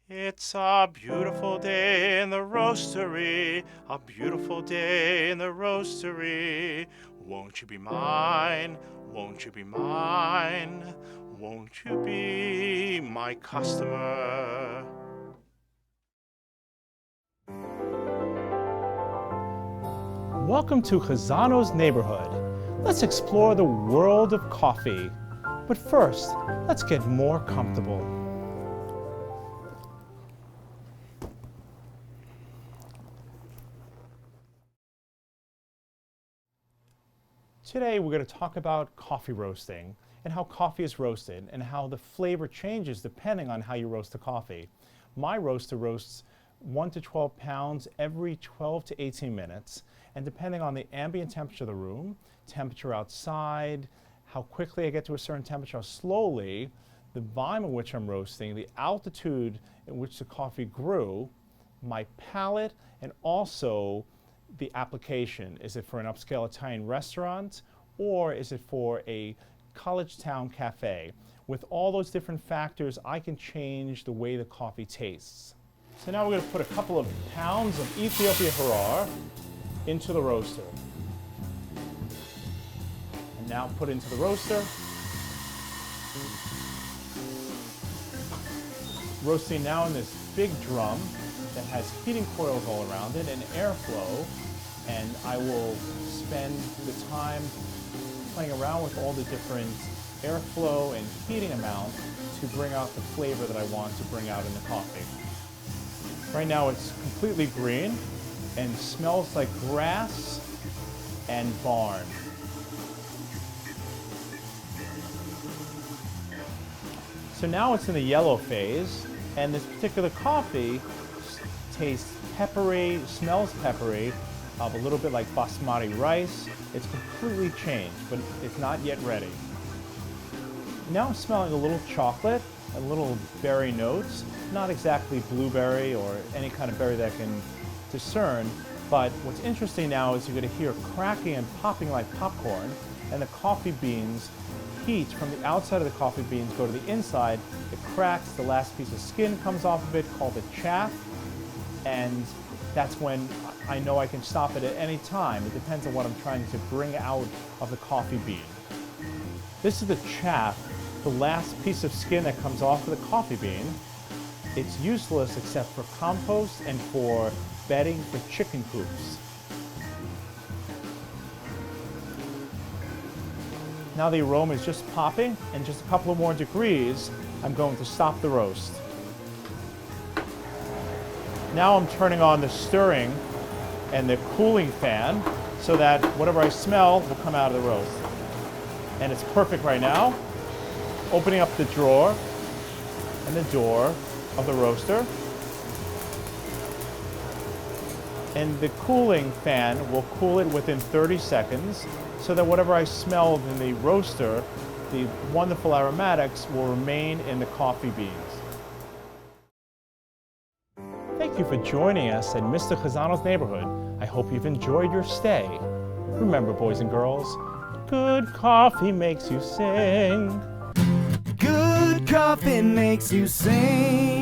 It's a beautiful day in the roastery, a beautiful day in the roastery. Won't you be mine? Won't you be mine? Won't you be my customer? Welcome to Chazzano's neighborhood. Let's explore the world of coffee. But first, let's get more comfortable. Today we're going to talk about coffee roasting and how coffee is roasted and how the flavor changes depending on how you roast the coffee. My roaster roasts 1 to 12 pounds every 12 to 18 minutes, and depending on the ambient temperature of the room, temperature outside, how quickly I get to a certain temperature, how slowly, the volume at which I'm roasting, the altitude at which the coffee grew, my palate, and also the application. Is it for an upscale Italian restaurant or is it for a college town cafe? With all those different factors, I can change the way the coffee tastes. So now we're going to put a couple of pounds of Ethiopia Harar into the roaster. And now put into the roaster. Roasting now in this big drum that has heating coils all around it and airflow, and I will spend the time playing around with all the different airflow and heating amount to bring out the flavor that I want to bring out in the coffee. Right now it's completely green and smells like grass and barn. So now it's in the yellow phase, and this particular coffee tastes peppery, smells peppery, a little bit like basmati rice. It's completely changed, but it's not yet ready. Now I'm smelling a little chocolate, a little berry notes, not exactly blueberry or any kind of berry that I can discern, but what's interesting now is you're going to hear cracking and popping like popcorn, and the coffee beans, heat from the outside of the coffee beans go to the inside, it cracks, the last piece of skin comes off of it called the chaff, and that's when I know I can stop it at any time. It depends on what I'm trying to bring out of the coffee bean. This is the chaff, the last piece of skin that comes off of the coffee bean. It's useless except for compost and for bedding for chicken coops. Now the aroma is just popping, and just a couple of more degrees, I'm going to stop the roast. Now I'm turning on the stirring and the cooling fan so that whatever I smell will come out of the roast. And it's perfect right now. Opening up the drawer and the door of the roaster. And the cooling fan will cool it within 30 seconds so that whatever I smelled in the roaster, the wonderful aromatics will remain in the coffee beans. Thank you for joining us at Mr. Chazzano's neighborhood. I hope you've enjoyed your stay. Remember, boys and girls, good coffee makes you sing. Good coffee makes you sing.